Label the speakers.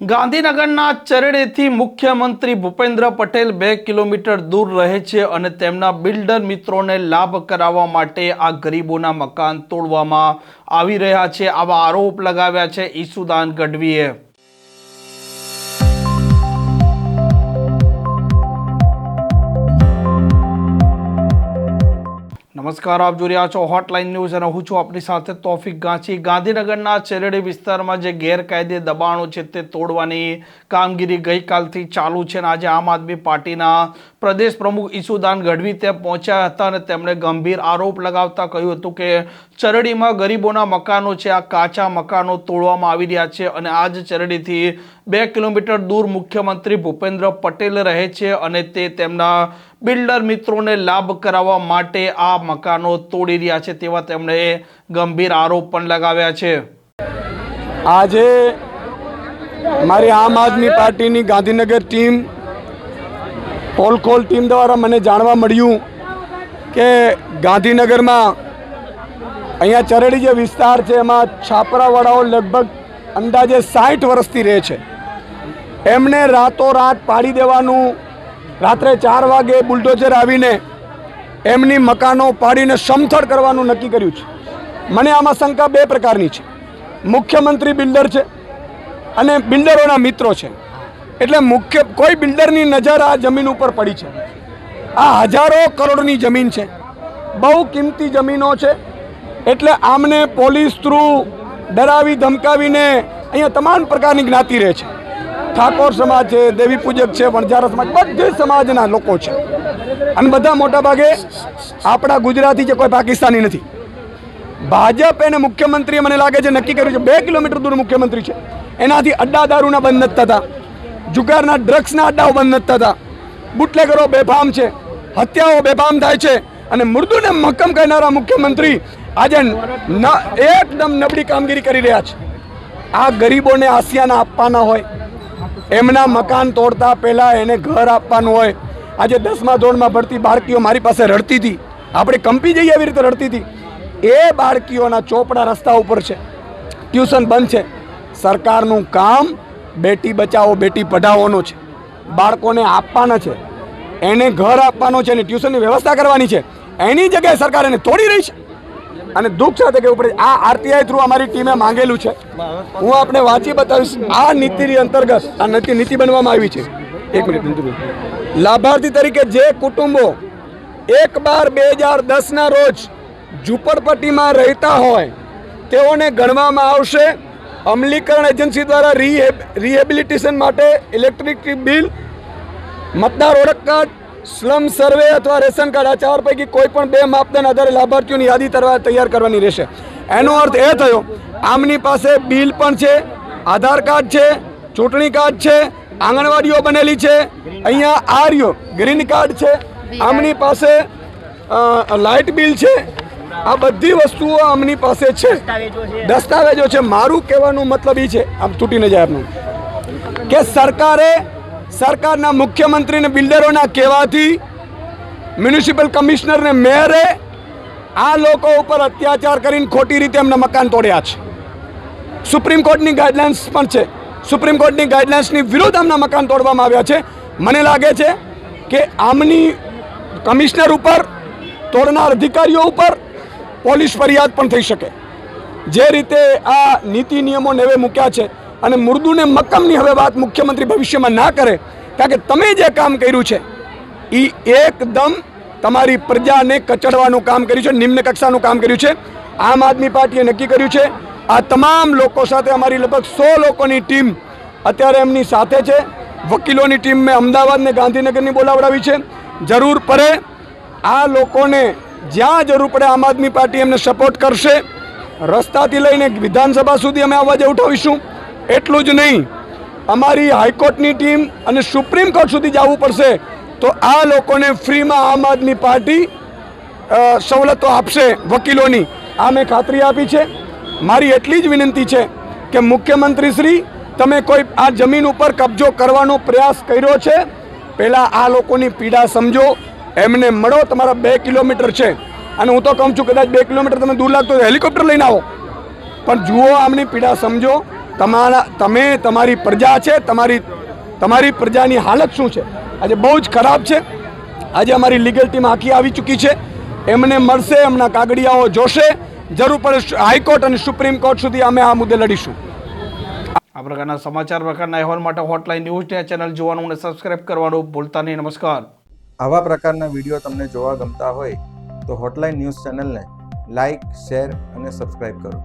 Speaker 1: ગાંધીનગરના ચરણેથી મુખ્યમંત્રી ભૂપેન્દ્ર પટેલ 2 કિલોમીટર દૂર રહે છે અને તેમના બિલ્ડર મિત્રોને લાભ કરાવવા માટે આ ગરીબોના મકાન તોડવામાં આવી રહ્યા છે, આવા આરોપ લગાવ્યા છે ઈસુદાન ગઢવીએ। નમસ્કાર, આપ જોઈ રહ્યા છો હોટલાઇન ન્યૂઝ અને હું છું આપની સાથે તોફિક ગાંચી। ગાંધીનગરના ચેરડી વિસ્તારમાં જે ગેરકાયદે દબાણો છે તે તોડવાની કામગીરી ગઈકાલથી ચાલુ છે અને આજે આમ આદમી પાર્ટીના પ્રદેશ પ્રમુખ ઈસુદાન ગઢવી ત્યાં પહોંચ્યા હતા અને તેમણે ગંભીર આરોપ લગાવતા કહ્યું હતું કે ચરડીમાં ગરીબોના મકાનો છે, આ કાચા મકાનો તોડવામાં આવી રહ્યા છે અને આ જ ચરડીથી 2 કિલોમીટર દૂર મુખ્યમંત્રી ભૂપેન્દ્ર પટેલ રહે છે અને તે તેમના બિલ્ડર મિત્રોને લાભ કરાવવા માટે આ મકાનો તોડી રહ્યા છે તેવા તેમણે ગંભીર આરોપ પણ લગાવ્યા છે।
Speaker 2: આજે મારી આમ આદમી પાર્ટીની ગાંધીનગર ટીમ પોલખોલ ટીમ દ્વારા મને જાણવા મળ્યું કે ગાંધીનગરમાં અહીંયા ચરડી જે વિસ્તાર છે એમાં છાપરાવાળાઓ લગભગ અંદાજે 60 વર્ષથી રહે છે। એમને રાતોરાત પાડી દેવાનું, રાત્રે 4 વાગે બુલડોઝર આવીને એમની મકાનો પાડીને સમથળ કરવાનું નક્કી કર્યું છે। મને આમાં શંકા 2 પ્રકારની છે। મુખ્યમંત્રી બિલ્ડર છે અને બિલ્ડરોના મિત્રો છે, એટલે કોઈ બિલ્ડરની નજર આ જમીન ઉપર પડી છે। આ હજારો કરોડની જમીન છે, બહુ કિંમતી જમીનો છે, એટલે આમને પોલીસ થ્રુ ડરાવી ધમકાવીને અહીંયા તમામ પ્રકારની જ્ઞાતિ રહે છે। ઠાકોર સમાજ છે, દેવી પૂજક છે, વણઝારા સમાજ, બધી સમાજના લોકો છે અને બધા મોટા ભાગે આપણા ગુજરાતી છે, કોઈ પાકિસ્તાની નથી। ભાજપ એને મુખ્યમંત્રીએ મને લાગે છે નક્કી કર્યું છે 2 કિલોમીટર દૂર મુખ્યમંત્રી છે, એનાથી અડ્ડા દારૂના બંધ નથી થતા, જુગારના ડ્રગ્સના અડ્ડાઓ બંધ નથી થતા, બુટલેગરો બેફામ છે, હત્યાઓ બેફામ થાય છે અને મૃદુને મક્કમ કરનારા મુખ્યમંત્રી આજે એકદમ નબળી કામગીરી કરી રહ્યા છે। આ ગરીબોને આસિયાના આપવાના હોય, એમના મકાન તોડતા પહેલાં એને ઘર આપવાનું હોય। આજે 10મા ધોરણમાં ભણતી બાળકીઓ મારી પાસે રડતી હતી, આપણે કંપી જઈએ એવી રીતે રડતી હતી। એ બાળકીઓના ચોપડા રસ્તા ઉપર છે, ટ્યુશન બંધ છે। સરકારનું કામ બેટી બચાવો બેટી પઢાવોનો છે, બાળકોને આપવાના છે, એને ઘર આપવાનો છે અને ટ્યુશનની વ્યવસ્થા કરવાની છે। એની જગ્યાએ સરકાર એને તોડી રહી છે અને દુઃખ સાથે કહેવું પડે આ આરટીઆઈ થ્રુ અમારી ટીમે માંગેલું છે, હું આપણે વાંચી બતાવીશ। આ નીતિની અંતર્ગત આ નીતિ બનવામાં આવી છે। 1 મિનિટ। લાભાર્થી તરીકે જે કુટુંબો 1/12/2010ના રોજ ઝૂંપડપટ્ટીમાં રહેતા હોય તેઓને ગણવામાં આવશે। અમલીકરણ એજન્સી દ્વારા રિહેબિલિટેશન માટે ઇલેક્ટ્રિક બિલ, મતદાર ઓળખ કાર્ડ, સ્લમ સર્વે અથવા રેશન કાર્ડ, આ 4 પૈકી કોઈ પણ 2 માપદંડ આધારે લાભાર્થીઓની યાદી તૈયાર કરવાની રહેશે। એનો અર્થ એ થયો આમની પાસે બિલ પણ છે, આધાર કાર્ડ છે, ચૂંટણી કાર્ડ છે, આંગણવાડીઓ બનેલી છે, અહીંયા આર્યો ગ્રીન કાર્ડ છે, આમની પાસે લાઇટ બિલ છે, આ બધી વસ્તુઓ આમની પાસે છે, દસ્તાવેજો છે। મારું કહેવાનું મતલબ એ છે, આમ તૂટીને જાય આપનું, કે સરકારના મુખ્યમંત્રીને બિલ્ડરોના કહેવાથી મ્યુનિસિપલ કમિશનરને મેયરે આ લોકો ઉપર અત્યાચાર કરીને ખોટી રીતે એમના મકાન તોડ્યા છે। સુપ્રીમ કોર્ટની ગાઈડલાઇન્સ પણ છે, સુપ્રીમ કોર્ટની ગાઈડલાઇન્સની વિરુદ્ધ આમના મકાન તોડવામાં આવ્યા છે। મને લાગે છે કે આમની કમિશનર ઉપર, તોડનાર અધિકારીઓ ઉપર પોલીસ ફરિયાદ પણ થઈ શકે। જે રીતે આ નીતિ નિયમોને હવે મૂક્યા છે અને મૃદુને મક્કમની હવે વાત મુખ્યમંત્રી ભવિષ્યમાં ના કરે, કારણ કે તમે જે કામ કર્યું છે એ એકદમ તમારી પ્રજાને કચડવાનું કામ કર્યું છે, નિમ્ન કક્ષાનું કામ કર્યું છે। આમ આદમી પાર્ટીએ નક્કી કર્યું છે આ તમામ લોકો સાથે અમારી લગભગ 100 લોકોની ટીમ અત્યારે એમની સાથે છે। વકીલોની ટીમ મેં અમદાવાદ ને ગાંધીનગરની બોલાવડાવી છે। જરૂર પડે આ લોકોને જ્યાં જરૂર પડે આમ આદમી પાર્ટી એમને સપોર્ટ કરશે। રસ્તાથી લઈને વિધાનસભા સુધી અમે અવાજ ઉઠાવીશું। એટલું જ નહીં, અમારી હાઈકોર્ટની ટીમ અને સુપ્રીમ કોર્ટ સુધી જવું પડશે તો આ લોકોને ફ્રીમાં આમ આદમી પાર્ટી સવલતો આપશે વકીલોની, આ મેં ખાતરી આપી છે। મારી એટલી જ વિનંતી છે કે મુખ્યમંત્રી શ્રી, તમે કોઈ આ જમીન ઉપર કબજો કરવાનો પ્રયાસ કર્યો છે, પહેલાં આ લોકોની પીડા સમજો, એમને મળો। તમારા 2 કિલોમીટર છે અને હું તો કહું છું કદાચ 2 કિલોમીટર તમે દૂર લાગતો હેલિકોપ્ટર લઈને આવો, પણ જુઓ આમની પીડા સમજો। તમારી પ્રજા છે, તમારી પ્રજાની હાલત શું છે આજે બહુ જ ખરાબ છે. આજે અમારી લીગલ ટીમ આખી આવી ચૂકી છે. એમને મળશે, એમના કાગળિયાઓ જોશે. જરૂર પડે હાઈકોર્ટ અને સુપ્રીમ કોર્ટ સુધી અમે આ મુદ્દે લડીશું.
Speaker 1: આ પ્રકારના સમાચાર પ્રકારના અહેવાલ માટે હોટલાઇન ન્યૂઝ ચેનલ જોવાનું અને સબસ્ક્રાઇબ કરવાનું ભૂલતા નહીં. નમસ્કાર.
Speaker 3: આવા પ્રકારના વિડીયો તમને જોવા ગમતા હોય તો હોટલાઇન ન્યૂઝ ચેનલને લાઇક, શેર અને સબસ્ક્રાઇબ કરો.